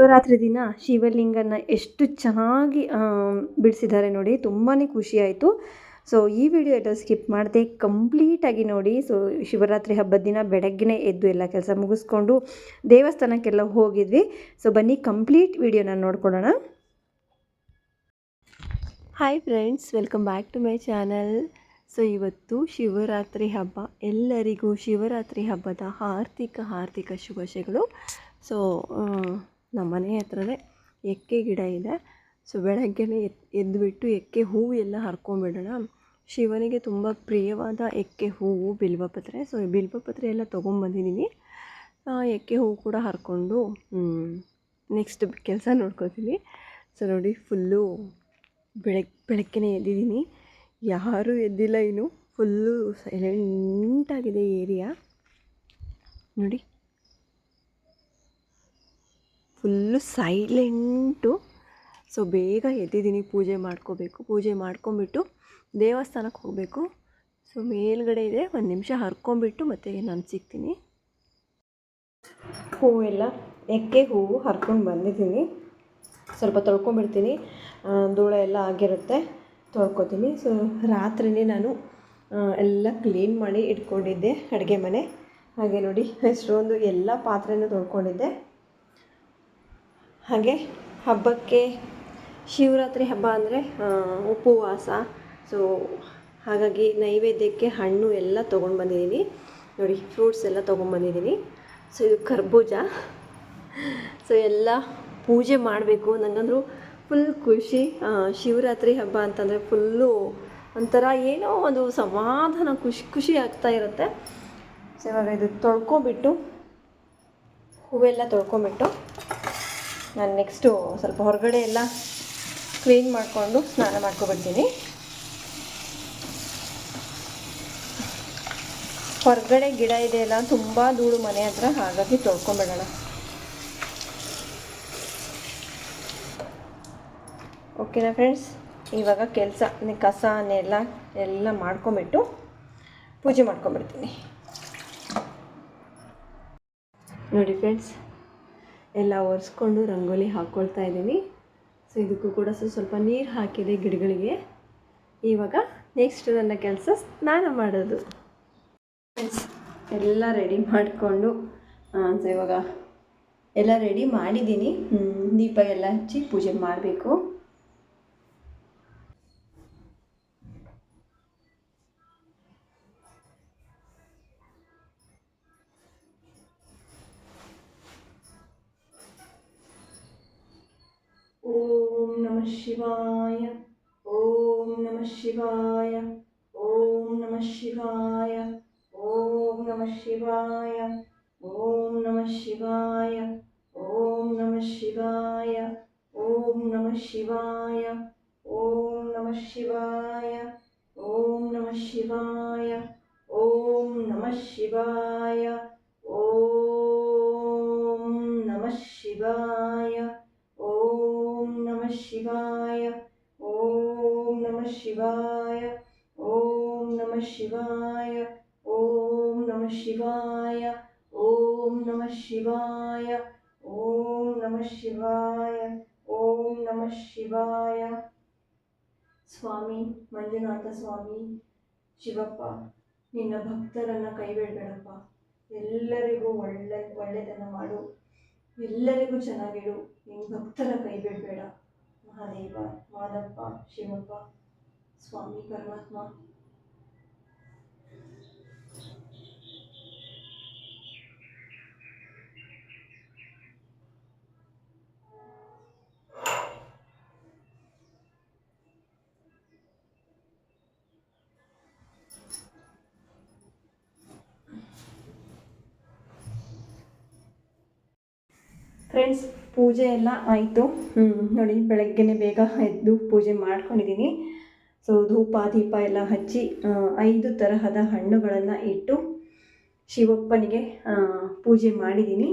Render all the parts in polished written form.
ಶಿವರಾತ್ರಿ ದಿನ ಶಿವಲಿಂಗನ ಎಷ್ಟು ಚೆನ್ನಾಗಿ ಬಿಡಿಸಿದ್ದಾರೆ ನೋಡಿ, ತುಂಬಾ ಖುಷಿ ಆಯಿತು. ಸೊ ಈ ವಿಡಿಯೋ ಎಲ್ಲ ಸ್ಕಿಪ್ ಮಾಡದೆ ಕಂಪ್ಲೀಟಾಗಿ ನೋಡಿ. ಸೊ ಶಿವರಾತ್ರಿ ಹಬ್ಬದ ದಿನ ಬೆಳಗ್ಗೆನೇ ಎದ್ದು ಎಲ್ಲ ಕೆಲಸ ಮುಗಿಸ್ಕೊಂಡು ದೇವಸ್ಥಾನಕ್ಕೆಲ್ಲ ಹೋಗಿದ್ವಿ. ಸೊ ಬನ್ನಿ ಕಂಪ್ಲೀಟ್ ವಿಡಿಯೋನ ನೋಡ್ಕೊಳ್ಳೋಣ. Hi friends, welcome back to my channel. So ಇವತ್ತು ಶಿವರಾತ್ರಿ ಹಬ್ಬ. ಎಲ್ಲರಿಗೂ ಶಿವರಾತ್ರಿ ಹಬ್ಬದ ಹಾರ್ದಿಕ ಶುಭಾಶಯಗಳು. ಸೊ ನಮ್ಮ ಮನೆ ಹತ್ರನೇ ಎಕ್ಕೆ ಗಿಡ ಇದೆ. ಸೊ ಬೆಳಗ್ಗೆನೇ ಎದ್ದುಬಿಟ್ಟು ಎಕ್ಕೆ ಹೂವು ಎಲ್ಲ ಹರ್ಕೊಂಬಿಡೋಣ. ಶಿವನಿಗೆ ತುಂಬ ಪ್ರಿಯವಾದ ಎಕ್ಕೆ ಹೂವು ಬಿಲ್ವಪತ್ರೆ. ಸೊ ಈ ಬಿಲ್ವಪತ್ರೆ ಎಲ್ಲ ತೊಗೊಂಬಂದಿದ್ದೀನಿ. ಎಕ್ಕೆ ಹೂವು ಕೂಡ ಹರ್ಕೊಂಡು ನೆಕ್ಸ್ಟ್ ಕೆಲಸ ನೋಡ್ಕೋತೀನಿ. ಸೊ ನೋಡಿ, ಫುಲ್ಲು ಬೆಳಗ್ಗೆನೇ ಎದ್ದಿದ್ದೀನಿ. ಯಾರೂ ಎದ್ದಿಲ್ಲ ಇನ್ನು. ಫುಲ್ಲು ಸೈಲೆಂಟಾಗಿದೆ ಏರಿಯಾ ನೋಡಿ, ಫುಲ್ಲು ಸೈಲೆಂಟು. ಸೊ ಬೇಗ ಎದ್ದಿದ್ದೀನಿ, ಪೂಜೆ ಮಾಡ್ಕೋಬೇಕು. ಪೂಜೆ ಮಾಡ್ಕೊಂಬಿಟ್ಟು ದೇವಸ್ಥಾನಕ್ಕೆ ಹೋಗಬೇಕು. ಸೊ ಮೇಲ್ಗಡೆ ಇದೆ, ಒಂದು ನಿಮಿಷ ಹರ್ಕೊಂಬಿಟ್ಟು ಮತ್ತೆ ನಾನು ಸಿಗ್ತೀನಿ. ಹೂವೆಲ್ಲ ಎಕ್ಕೆ ಹೂವು ಹರ್ಕೊಂಡು ಬಂದಿದ್ದೀನಿ. ಸ್ವಲ್ಪ ತೊಳ್ಕೊಂಬಿಡ್ತೀನಿ, ಧೂಳು ಎಲ್ಲ ಆಗಿರುತ್ತೆ, ತೊಳ್ಕೊತೀನಿ. ಸೊ ರಾತ್ರಿನೇ ನಾನು ಎಲ್ಲ ಕ್ಲೀನ್ ಮಾಡಿ ಇಟ್ಕೊಂಡಿದ್ದೆ ಅಡುಗೆ ಮನೆ. ಹಾಗೆ ನೋಡಿ, ಎಷ್ಟೊಂದು ಎಲ್ಲ ಪಾತ್ರೆನೂ ತೊಳ್ಕೊಂಡಿದ್ದೆ. ಹಾಗೆ ಹಬ್ಬಕ್ಕೆ, ಶಿವರಾತ್ರಿ ಹಬ್ಬ ಅಂದರೆ ಉಪವಾಸ. ಸೊ ಹಾಗಾಗಿ ನೈವೇದ್ಯಕ್ಕೆ ಹಣ್ಣು ಎಲ್ಲ ತೊಗೊಂಡು ಬಂದಿದ್ದೀನಿ ನೋಡಿ, ಫ್ರೂಟ್ಸ್ ಎಲ್ಲ ತೊಗೊಂಡ್ಬಂದಿದ್ದೀನಿ. ಸೊ ಇದು ಕರ್ಬೂಜ. ಸೊ ಎಲ್ಲ ಪೂಜೆ ಮಾಡಬೇಕು. ನನಗಂದ್ರೂ ಫುಲ್ ಖುಷಿ. ಶಿವರಾತ್ರಿ ಹಬ್ಬ ಅಂತಂದರೆ ಫುಲ್ಲು ಒಂಥರ ಏನೋ ಒಂದು ಸಮಾಧಾನ, ಖುಷಿ ಆಗ್ತಾ ಇರುತ್ತೆ. ಸೊ ಇವಾಗ ಇದು ತೊಳ್ಕೊಂಬಿಟ್ಟು, ಹೂವೆಲ್ಲ ತೊಳ್ಕೊಂಬಿಟ್ಟು ನಾನು ನೆಕ್ಸ್ಟು ಸ್ವಲ್ಪ ಹೊರಗಡೆ ಎಲ್ಲ ಕ್ಲೀನ್ ಮಾಡಿಕೊಂಡು ಸ್ನಾನ ಮಾಡ್ಕೊಬಿಡ್ತೀನಿ. ಹೊರಗಡೆ ಗಿಡ ಇದೆಯಲ್ಲ, ತುಂಬ ಧೂಳು ಮನೆ ಹತ್ರ, ಹಾಗಾಗಿ ತೊಳ್ಕೊಂಬಿಡೋಣ. ಓಕೆನಾ ಫ್ರೆಂಡ್ಸ್, ಇವಾಗ ಕಸನೆಲ್ಲ ಮಾಡ್ಕೊಂಬಿಟ್ಟು ಪೂಜೆ ಮಾಡ್ಕೊಂಬಿಡ್ತೀನಿ ನೋಡಿ ಫ್ರೆಂಡ್ಸ್. ಎಲ್ಲ ಒರೆಸ್ಕೊಂಡು ರಂಗೋಲಿ ಹಾಕ್ಕೊಳ್ತಾ ಇದ್ದೀನಿ. ಸೊ ಇದಕ್ಕೂ ಕೂಡ ಸ್ವಲ್ಪ ನೀರು ಹಾಕಿದೆ ಗಿಡಗಳಿಗೆ. ಇವಾಗ ನೆಕ್ಸ್ಟ್ ನನ್ನ ಕೆಲಸ ಸ್ನಾನ ಮಾಡೋದು ಫ್ರೆಂಡ್ಸ್. ಎಲ್ಲ ರೆಡಿ ಮಾಡಿಕೊಂಡು ಸೊ ಇವಾಗ ಎಲ್ಲ ರೆಡಿ ಮಾಡಿದ್ದೀನಿ. ದೀಪ ಎಲ್ಲ ಹಚ್ಚಿ ಪೂಜೆ ಮಾಡಬೇಕು. ಓಂ ನಮಃ ಶಿವಾಯ, ಓಂ ನಮಃ ಶಿವಾಯ, ಓಂ ನಮಃ ಶಿವಾಯ, ಓಂ ನಮಃ ಶಿವಾಯ, ಓಂ ನಮಃ ಶಿವಾಯ, ಓಂ ನಮಃ ಶಿವಾಯ, ಓಂ ನಮಃ ಶಿವಾಯ, ಓಂ ನಮಃ ಶಿವಾಯ, ಓಂ ನಮಃ ಶಿವಾಯ, ಓಂ ನಮಃ ಶಿವಾಯ, ಓಂ ನಮಃ ಶಿವಾಯ, ಓಂ ನಮಃ ಶಿವಾಯ, ಓಂ ನಮಃ ಶಿವಾಯ, ಓಂ ನಮಃ ಶಿವಾಯ, ಓಂ ನಮಃ ಶಿವಾಯ, ಓಂ ನಮಃ ಶಿವಾಯ, ಓಂ ನಮಃ ಶಿವಾಯ, ಓಂ ನಮಃ ಶಿವಾಯ. ಸ್ವಾಮಿ ಮಂಜುನಾಥ ಸ್ವಾಮಿ ಶಿವಪ್ಪ, ನಿನ್ನ ಭಕ್ತರನ್ನು ಕೈಬಿಡಬೇಡಪ್ಪ. ಎಲ್ಲರಿಗೂ ಒಳ್ಳೆಯದನ್ನು ಮಾಡು, ಎಲ್ಲರಿಗೂ ಚೆನ್ನಾಗಿಡು, ನಿನ್ನ ಭಕ್ತರ ಕೈ ಬಿಡಬೇಡ. ಮಹಾದೇವ, ಮಾದಪ್ಪ, ಶಿವಪ್ಪ, ಸ್ವಾಮಿ ಪರಮಾತ್ಮ. ಫ್ರೆಂಡ್ಸ್, ಪೂಜೆ ಎಲ್ಲ ಆಯಿತು ನೋಡಿ. ಬೆಳಗ್ಗೆನೇ ಬೇಗ ಎದ್ದು ಪೂಜೆ ಮಾಡ್ಕೊಂಡಿದ್ದೀನಿ. ಸೊ ಧೂಪ ದೀಪ ಎಲ್ಲ ಹಚ್ಚಿ 5 ತರಹದ ಹಣ್ಣುಗಳನ್ನು ಇಟ್ಟು ಶಿವಪ್ಪನಿಗೆ ಪೂಜೆ ಮಾಡಿದ್ದೀನಿ.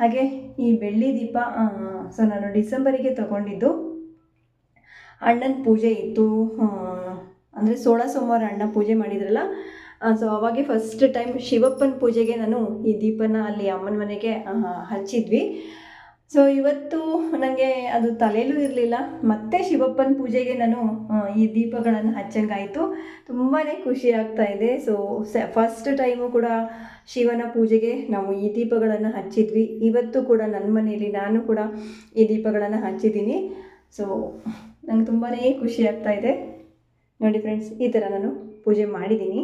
ಹಾಗೆ ಈ ಬೆಳ್ಳಿ ದೀಪ ಸೊ ನಾನು ಡಿಸೆಂಬರಿಗೆ ತಗೊಂಡಿದ್ದು. ಅಣ್ಣನ ಪೂಜೆ ಇತ್ತು, ಅಂದರೆ 16 ಸೋಮವಾರ ಅಣ್ಣ ಪೂಜೆ ಮಾಡಿದ್ರಲ್ಲ. ಸೊ ಅವಾಗೆ ಫಸ್ಟ್ ಟೈಮ್ ಶಿವಪ್ಪನ ಪೂಜೆಗೆ ನಾನು ಈ ದೀಪನ ಅಲ್ಲಿ ಅಮ್ಮನ ಮನೆಗೆ ಹಚ್ಚಿದ್ವಿ. ಸೊ ಇವತ್ತು ನನಗೆ ಅದು ತಲೆಯಲ್ಲೂ ಇರಲಿಲ್ಲ, ಮತ್ತೆ ಶಿವಪ್ಪನ ಪೂಜೆಗೆ ನಾನು ಈ ದೀಪಗಳನ್ನು ಹಚ್ಚಂಗಾಯಿತು. ತುಂಬಾ ಖುಷಿ ಆಗ್ತಾ ಇದೆ. ಸೊ ಫಸ್ಟ್ ಟೈಮು ಕೂಡ ಶಿವನ ಪೂಜೆಗೆ ನಾವು ಈ ದೀಪಗಳನ್ನು ಹಚ್ಚಿದ್ವಿ. ಇವತ್ತು ಕೂಡ ನನ್ನ ಮನೆಯಲ್ಲಿ ನಾನು ಕೂಡ ಈ ದೀಪಗಳನ್ನು ಹಚ್ಚಿದ್ದೀನಿ. ಸೊ ನಂಗೆ ತುಂಬಾ ಖುಷಿ ಆಗ್ತಾ ಇದೆ. ನೋಡಿ ಫ್ರೆಂಡ್ಸ್, ಈ ಥರ ನಾನು ಪೂಜೆ ಮಾಡಿದ್ದೀನಿ.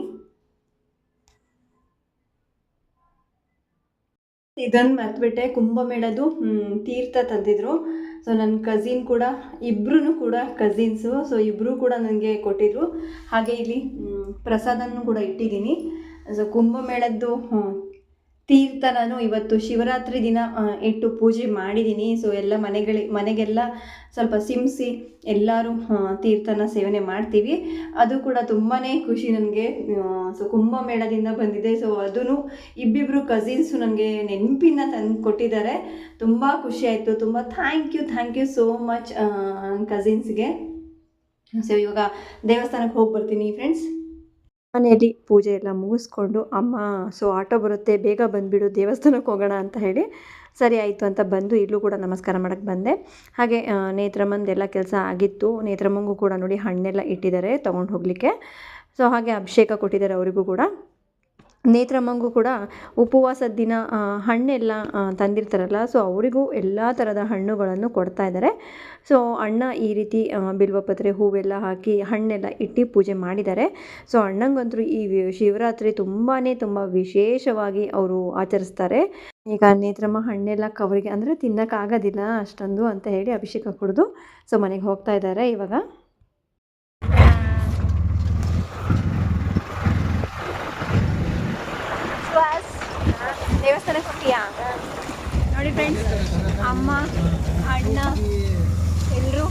ಇದನ್ನು ಮರ್ತುಬಿಟ್ಟೆ, ಕುಂಭಮೇಳದು ತೀರ್ಥ ತಂದಿದ್ರು. ಸೊ ನನ್ನ ಕಝಿನ್ ಕೂಡ, ಇಬ್ಬರೂ ಕೂಡ ಕಝಿನ್ಸು. ಸೊ ಇಬ್ಬರೂ ಕೂಡ ನನಗೆ ಕೊಟ್ಟಿದ್ರು. ಹಾಗೆ ಇಲ್ಲಿ ಪ್ರಸಾದನೂ ಕೂಡ ಇಟ್ಟಿದ್ದೀನಿ. ಸೊ ಕುಂಭಮೇಳದ್ದು ತೀರ್ಥ ನಾನು ಇವತ್ತು ಶಿವರಾತ್ರಿ ದಿನ ಇಟ್ಟು ಪೂಜೆ ಮಾಡಿದ್ದೀನಿ. ಸೊ ಎಲ್ಲ ಮನೆಗೆಲ್ಲ ಸ್ವಲ್ಪ ಸಿಂಸಿ ಎಲ್ಲರೂ ತೀರ್ಥನ ಸೇವನೆ ಮಾಡ್ತೀವಿ. ಅದು ಕೂಡ ತುಂಬಾ ಖುಷಿ ನನಗೆ. ಸೊ ಕುಂಭಮೇಳದಿಂದ ಬಂದಿದೆ. ಸೊ ಅದೂ ಇಬ್ಬಿಬ್ಬರು ಕಝಿನ್ಸು ನನಗೆ ನೆನಪಿನ ತಂದು ಕೊಟ್ಟಿದ್ದಾರೆ. ತುಂಬ ಖುಷಿ ಆಯಿತು. ತುಂಬ ಥ್ಯಾಂಕ್ ಯು ಸೋ ಮಚ್ ಕಝಿನ್ಸ್ಗೆ. ಸೊ ಇವಾಗ ದೇವಸ್ಥಾನಕ್ಕೆ ಹೋಗಿ ಬರ್ತೀನಿ ಫ್ರೆಂಡ್ಸ್. ಮನೆಯಲ್ಲಿ ಪೂಜೆ ಎಲ್ಲ ಮುಗಿಸ್ಕೊಂಡು ಅಮ್ಮ ಸೊ ಆಟೋ ಬರುತ್ತೆ, ಬೇಗ ಬಂದುಬಿಡು, ದೇವಸ್ಥಾನಕ್ಕೆ ಹೋಗೋಣ ಅಂತ ಹೇಳಿ ಸರಿ ಆಯಿತು ಅಂತ ಬಂದು ಇಲ್ಲೂ ಕೂಡ ನಮಸ್ಕಾರ ಮಾಡೋಕ್ಕೆ ಬಂದೆ. ಹಾಗೆ ನೇತ್ರಮ್ಮಂದೆಲ್ಲ ಕೆಲಸ ಆಗಿತ್ತು. ನೇತ್ರಮ್ಮಂಗೂ ಕೂಡ ನೋಡಿ ಹಣ್ಣೆಲ್ಲ ಇಟ್ಟಿದ್ದಾರೆ ತೊಗೊಂಡು ಹೋಗಲಿಕ್ಕೆ. ಸೊ ಹಾಗೆ ಅಭಿಷೇಕ ಕೊಟ್ಟಿದ್ದಾರೆ ಅವರಿಗೂ ಕೂಡ. ನೇತ್ರಮ್ಮಂಗೂ ಕೂಡ ಉಪವಾಸದ ದಿನ ಹಣ್ಣೆಲ್ಲ ತಂದಿರ್ತಾರಲ್ಲ, ಸೊ ಅವರಿಗೂ ಎಲ್ಲ ಥರದ ಹಣ್ಣುಗಳನ್ನು ಕೊಡ್ತಾ ಇದ್ದಾರೆ. ಸೊ ಅಣ್ಣ ಈ ರೀತಿ ಬಿಲ್ವಪತ್ರೆ ಹೂವೆಲ್ಲ ಹಾಕಿ ಹಣ್ಣೆಲ್ಲ ಇಟ್ಟು ಪೂಜೆ ಮಾಡಿದ್ದಾರೆ. ಸೊ ಅಣ್ಣಂಗಂತೂ ಈ ಶಿವರಾತ್ರಿ ತುಂಬ ವಿಶೇಷವಾಗಿ ಅವರು ಆಚರಿಸ್ತಾರೆ. ಈಗ ನೇತ್ರಮ್ಮ ಹಣ್ಣೆಲ್ಲ ಕವರಿಗೆ ಅಂದರೆ ತಿನ್ನೋಕ್ಕಾಗೋದಿಲ್ಲ ಅಷ್ಟೊಂದು ಅಂತ ಹೇಳಿ ಅಭಿಷೇಕ ಕುಡಿದು ಸೊ ಮನೆಗೆ ಹೋಗ್ತಾ ಇದ್ದಾರೆ ಇವಾಗ. ದೇವಸ್ಥಾನಕ್ಕೆ ಹೋಗ್ತೀಯಾ? ನೋಡಿ ಫ್ರೆಂಡ್ಸ್, ಅಮ್ಮ ಅಣ್ಣ ಎಲ್ಲರೂ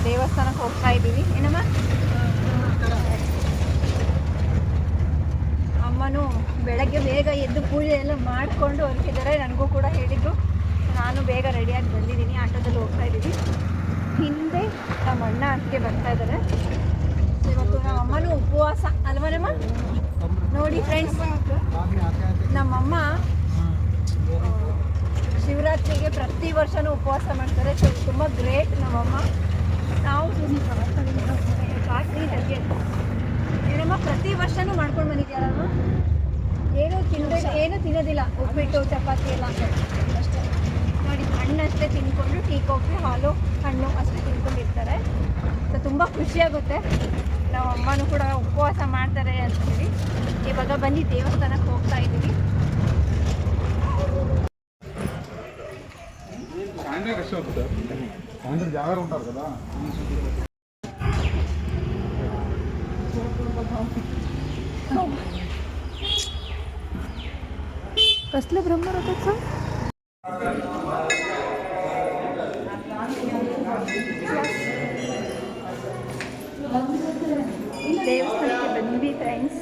ದೇವಸ್ಥಾನಕ್ಕೆ ಹೋಗ್ತಾ ಇದ್ದೀವಿ. ಏನಮ್ಮ? ಅಮ್ಮನೂ ಬೆಳಗ್ಗೆ ಬೇಗ ಎದ್ದು ಪೂಜೆ ಎಲ್ಲ ಮಾಡಿಕೊಂಡು ಹೊರಟಿದ್ದಾರೆ. ನನಗೂ ಕೂಡ ಹೇಳಿದ್ರು. ನಾನು ಬೇಗ ರೆಡಿಯಾಗಿ ಬಂದಿದ್ದೀನಿ. ಆಟೋದಲ್ಲಿ ಹೋಗ್ತಾ ಇದ್ದೀವಿ. ಹಿಂದೆ ನಮ್ಮ ಅಣ್ಣ ಅತ್ತಿಗೆ ಬರ್ತಾ ಇದ್ದಾರೆ. ಇವತ್ತು ನಮ್ಮ ಅಮ್ಮನೂ ಉಪವಾಸ ಅಲ್ವನಮ್ಮ? ನೋಡಿ ಫ್ರೆಂಡ್ಸ್, ನಮ್ಮಮ್ಮ ಶಿವರಾತ್ರಿಗೆ ಪ್ರತಿ ವರ್ಷವೂ ಉಪವಾಸ ಮಾಡ್ತಾರೆ. ಸೊ ತುಂಬ ಗ್ರೇಟ್ ನಮ್ಮಮ್ಮ. ನಾವು ಏನಮ್ಮ ಪ್ರತಿ ವರ್ಷವೂ ಮಾಡ್ಕೊಂಡು ಬಂದಿದ್ದೀಯಲ್ಲಮ್ಮ? ಏನೂ ತಿನ್ನೋದಿಲ್ಲ, ಉಪ್ಪಿಟ್ಟು ಚಪಾತಿ ಎಲ್ಲ ಅಷ್ಟೇ. ನೋಡಿ ಹಣ್ಣಷ್ಟೇ ತಿನ್ಕೊಂಡು ಟೀ ಕಾಫಿ ಹಾಲು ಹಣ್ಣು ಅಷ್ಟೇ ತಿನ್ಕೊಂಡಿರ್ತಾರೆ. ಸೊ ತುಂಬ ಖುಷಿಯಾಗುತ್ತೆ. ನಮ್ಮ ಅಮ್ಮನೂ ಕೂಡ ಉಪವಾಸ ಮಾಡ್ತಾರೆ ಅಂತ ಹೇಳಿ ಇವಾಗ ಬನ್ನಿ ದೇವಸ್ಥಾನಕ್ಕೆ ಹೋಗ್ತಾ ಇದ್ದೀವಿ. कसलं ब्रह्मरथोत्सव? ದೇವಸ್ಥಾನಕ್ಕೆ ಬಂದ್ವಿ ಫ್ರೆಂಡ್ಸ್.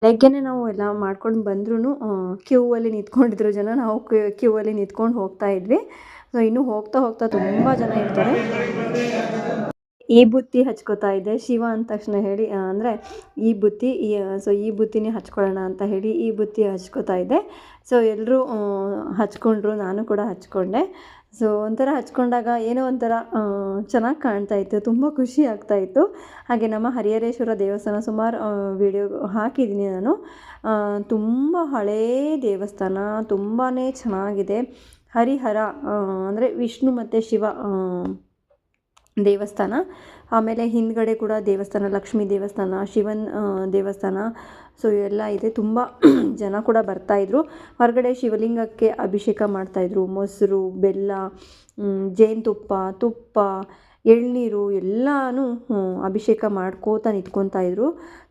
ಬೆಳಗ್ಗೆನೇ ನಾವು ಎಲ್ಲ ಮಾಡ್ಕೊಂಡು ಬಂದ್ರೂ ಕ್ಯೂ ಅಲ್ಲಿ ನಿಂತ್ಕೊಂಡಿದ್ರು ಜನ. ನಾವು ಕ್ಯೂ ಅಲ್ಲಿ ನಿಂತ್ಕೊಂಡು ಹೋಗ್ತಾ ಇದ್ವಿ. ಸೊ ಇನ್ನೂ ಹೋಗ್ತಾ ತುಂಬ ಜನ ಇರ್ತಾರೆ. ಈ ಬುತ್ತಿ ಹಚ್ಕೋತಾ ಇದೆ ಶಿವ ಅಂದ ತಕ್ಷಣ ಹೇಳಿ ಅಂದರೆ ಈ ಬುತ್ತಿ ಈ ಬುತ್ತಿನೇ ಹಚ್ಕೊಳ್ಳೋಣ ಅಂತ ಹೇಳಿ ಈ ಬುತ್ತಿ ಹಚ್ಕೋತಾ ಇದ್ದೆ. ಸೊ ಎಲ್ಲರೂ ಹಚ್ಕೊಂಡ್ರು, ನಾನು ಕೂಡ ಹಚ್ಕೊಂಡೆ. ಸೊ ಒಂಥರ ಹಚ್ಕೊಂಡಾಗ ಏನೋ ಒಂಥರ ಚೆನ್ನಾಗಿ ಕಾಣ್ತಾ ಇತ್ತು, ತುಂಬ ಖುಷಿ ಆಗ್ತಾಯಿತ್ತು. ಹಾಗೆ ನಮ್ಮ ಹರಿಹರೇಶ್ವರ ದೇವಸ್ಥಾನ ಸುಮಾರು ವಿಡಿಯೋ ಹಾಕಿದ್ದೀನಿ ನಾನು. ತುಂಬ ಹಳೇ ದೇವಸ್ಥಾನ, ತುಂಬಾ ಚೆನ್ನಾಗಿದೆ. ಹರಿಹರ ಅಂದರೆ ವಿಷ್ಣು ಮತ್ತು ಶಿವ ದೇವಸ್ಥಾನ. ಆಮೇಲೆ ಹಿಂದ್ಗಡೆ ಕೂಡ ದೇವಸ್ಥಾನ, ಲಕ್ಷ್ಮೀ ದೇವಸ್ಥಾನ, ಶಿವನ್ ದೇವಸ್ಥಾನ. ಸೊ ಎಲ್ಲ ಇದೆ. ತುಂಬ ಜನ ಕೂಡ ಬರ್ತಾಯಿದ್ರು. ಹೊರಗಡೆ ಶಿವಲಿಂಗಕ್ಕೆ ಅಭಿಷೇಕ ಮಾಡ್ತಾಯಿದ್ರು. ಮೊಸರು, ಬೆಲ್ಲ, ಜೇನುತುಪ್ಪ, ತುಪ್ಪ, ಎಳ್ನೀರು ಎಲ್ಲನೂ ಅಭಿಷೇಕ ಮಾಡ್ಕೋತಾ ನಿಂತ್ಕೊತಾಯಿದ್ರು.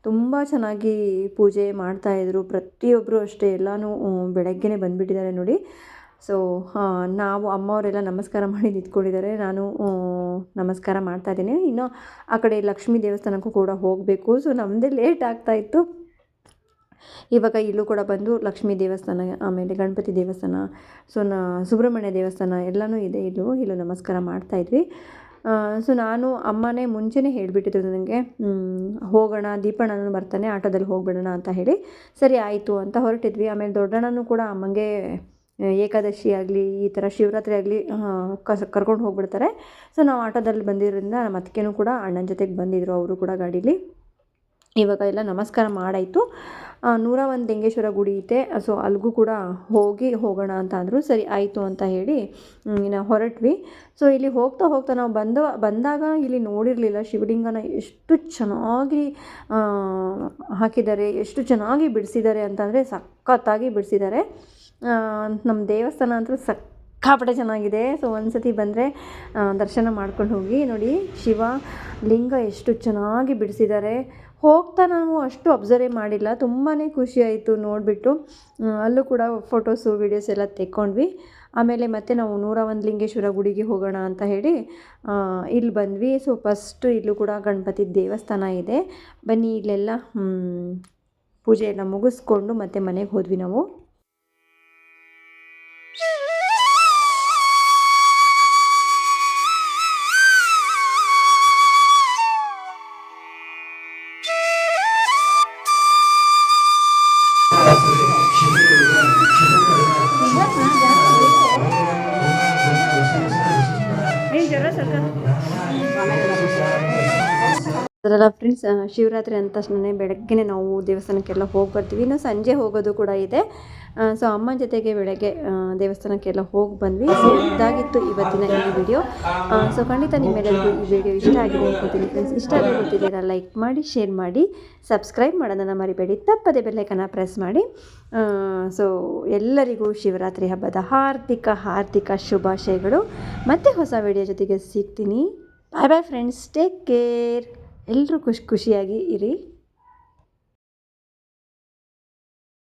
ತುಂಬ ಚೆನ್ನಾಗಿ ಪೂಜೆ ಮಾಡ್ತಾಯಿದ್ರು. ಪ್ರತಿಯೊಬ್ಬರು ಅಷ್ಟೇ ಎಲ್ಲನೂ ಬೆಳಗ್ಗೆನೇ ಬಂದುಬಿಟ್ಟಿದ್ದಾರೆ ನೋಡಿ. ಸೊ ನಾವು ಅಮ್ಮವರೆಲ್ಲ ನಮಸ್ಕಾರ ಮಾಡಿ ನಿಂತ್ಕೊಂಡಿದ್ದಾರೆ. ನಾನು ನಮಸ್ಕಾರ ಮಾಡ್ತಾಯಿದ್ದೀನಿ. ಇನ್ನು ಆ ಕಡೆ ಲಕ್ಷ್ಮೀ ದೇವಸ್ಥಾನಕ್ಕೂ ಕೂಡ ಹೋಗಬೇಕು. ಸೊ ನಮ್ಮದೇ ಲೇಟ್ ಆಗ್ತಾಯಿತ್ತು. ಇವಾಗ ಇಲ್ಲೂ ಕೂಡ ಬಂದು ಲಕ್ಷ್ಮೀ ದೇವಸ್ಥಾನ, ಆಮೇಲೆ ಗಣಪತಿ ದೇವಸ್ಥಾನ, ಸೊ ಸುಬ್ರಹ್ಮಣ್ಯ ದೇವಸ್ಥಾನ ಎಲ್ಲನೂ ಇದೆ. ಇಲ್ಲೂ ನಮಸ್ಕಾರ ಮಾಡ್ತಾಯಿದ್ವಿ. ಸೊ ನಾನು ಅಮ್ಮನೇ ಮುಂಚೆನೇ ಹೇಳಿಬಿಟ್ಟಿದ್ರು ನನಗೆ, ಹೋಗೋಣ, ದೀಪಣ್ಣನೂ ಬರ್ತಾನೆ, ಆಟೋದಲ್ಲಿ ಹೋಗ್ಬಿಡೋಣ ಅಂತ ಹೇಳಿ. ಸರಿ ಆಯಿತು ಅಂತ ಹೊರಟಿದ್ವಿ. ಆಮೇಲೆ ದೊಡ್ಡಣ್ಣನೂ ಕೂಡ ಅಮ್ಮಂಗೆ ಏಕಾದಶಿ ಆಗಲಿ, ಈ ಥರ ಶಿವರಾತ್ರಿ ಆಗಲಿ ಕರ್ಕೊಂಡು ಹೋಗ್ಬಿಡ್ತಾರೆ. ಸೊ ನಾವು ಆಟೋದಲ್ಲಿ ಬಂದಿರೋದ್ರಿಂದ ನಮ್ಮ ಅತ್ತಿಗೆನೂ ಕೂಡ ಅಣ್ಣನ ಜೊತೆಗೆ ಬಂದಿದ್ದರು, ಅವರು ಕೂಡ ಗಾಡೀಲಿ. ಇವಾಗ ಎಲ್ಲ ನಮಸ್ಕಾರ ಮಾಡಾಯಿತು. 101 ಲಿಂಗೇಶ್ವರ ಗುಡಿ ಐತೆ, ಸೊ ಅಲ್ಲಿಗೂ ಕೂಡ ಹೋಗೋಣ ಅಂತ ಅಂದರು. ಸರಿ ಆಯಿತು ಅಂತ ಹೇಳಿ ನಾವು ಹೊರಟ್ವಿ. ಸೊ ಇಲ್ಲಿ ಹೋಗ್ತಾ ನಾವು ಬಂದಾಗ ಇಲ್ಲಿ ನೋಡಿರಲಿಲ್ಲ ಶಿವಲಿಂಗನ ಎಷ್ಟು ಚೆನ್ನಾಗಿ ಹಾಕಿದ್ದಾರೆ, ಎಷ್ಟು ಚೆನ್ನಾಗಿ ಬಿಡಿಸಿದ್ದಾರೆ ಅಂತಂದರೆ ಸಖತ್ತಾಗಿ ಬಿಡಿಸಿದ್ದಾರೆ. ನಮ್ಮ ದೇವಸ್ಥಾನ ಅಂತೂ ಸಿಕ್ಕಾಪಟ್ಟೆ ಚೆನ್ನಾಗಿದೆ. ಸೊ ಒಂದ್ಸತಿ ಬಂದರೆ ದರ್ಶನ ಮಾಡ್ಕೊಂಡು ಹೋಗಿ. ನೋಡಿ ಶಿವ ಲಿಂಗ ಎಷ್ಟು ಚೆನ್ನಾಗಿ ಬಿಡಿಸಿದ್ದಾರೆ. ಹೋಗ್ತಾ ನಾವು ಅಷ್ಟು ಅಬ್ಸರ್ವ್ ಮಾಡಿಲ್ಲ, ತುಂಬಾ ಖುಷಿ ಆಯಿತು ನೋಡಿಬಿಟ್ಟು. ಅಲ್ಲೂ ಕೂಡ ಫೋಟೋಸು ವೀಡಿಯೋಸ್ ಎಲ್ಲ ತೆಕ್ಕೊಂಡ್ವಿ. ಆಮೇಲೆ ಮತ್ತೆ ನಾವು 101 ಲಿಂಗೇಶ್ವರ ಗುಡಿಗೆ ಹೋಗೋಣ ಅಂತ ಹೇಳಿ ಇಲ್ಲಿ ಬಂದ್ವಿ. ಸೊ ಫಸ್ಟು ಇಲ್ಲೂ ಕೂಡ ಗಣಪತಿ ದೇವಸ್ಥಾನ ಇದೆ. ಬನ್ನಿ, ಇಲ್ಲೆಲ್ಲ ಪೂಜೆ ಎಲ್ಲ ಮುಗಿಸ್ಕೊಂಡು ಮತ್ತೆ ಮನೆಗೆ ಹೋದ್ವಿ ನಾವು. ಅದರಲ್ಲ ಫ್ರೆಂಡ್ಸ್, ಶಿವರಾತ್ರಿ ಅಂದ ತಕ್ಷಣ ಬೆಳಗ್ಗೆ ನಾವು ದೇವಸ್ಥಾನಕ್ಕೆಲ್ಲ ಹೋಗಿ ಬರ್ತೀವಿ. ಇನ್ನು ಸಂಜೆ ಹೋಗೋದು ಕೂಡ ಇದೆ. ಸೊ ಅಮ್ಮನ ಜೊತೆಗೆ ಬೆಳಗ್ಗೆ ದೇವಸ್ಥಾನಕ್ಕೆಲ್ಲ ಹೋಗಿ ಬಂದ್ವಿ. ಸೊ ಇದಾಗಿತ್ತು ಇವತ್ತಿನ ಈ ವಿಡಿಯೋ. ಸೊ ಖಂಡಿತ ನಿಮ್ಮೆಲ್ಲರಿಗೂ ಈ ವಿಡಿಯೋ ಇಷ್ಟ ಆಗಿದೆ ಅನ್ಕೋತೀನಿ ಫ್ರೆಂಡ್ಸ್. ಇಷ್ಟ ಆಗಿ ಗೊತ್ತಿದ್ದೀರಾ, ಲೈಕ್ ಮಾಡಿ, ಶೇರ್ ಮಾಡಿ, ಸಬ್ಸ್ಕ್ರೈಬ್ ಮಾಡೋದನ್ನು ಮರಿಬೇಡಿ. ತಪ್ಪದೆ ಬೆಲ್ಲೈಕನ್ನ ಪ್ರೆಸ್ ಮಾಡಿ. ಸೊ ಎಲ್ಲರಿಗೂ ಶಿವರಾತ್ರಿ ಹಬ್ಬದ ಹಾರ್ದಿಕ ಶುಭಾಶಯಗಳು. ಮತ್ತೆ ಹೊಸ ವಿಡಿಯೋ ಜೊತೆಗೆ ಸಿಗ್ತೀನಿ. ಬಾಯ್ ಬಾಯ್ ಫ್ರೆಂಡ್ಸ್, ಟೇಕ್ ಕೇರ್. ಎಲ್ಲರೂ ಖುಷಿಯಾಗಿ ಇರಿ.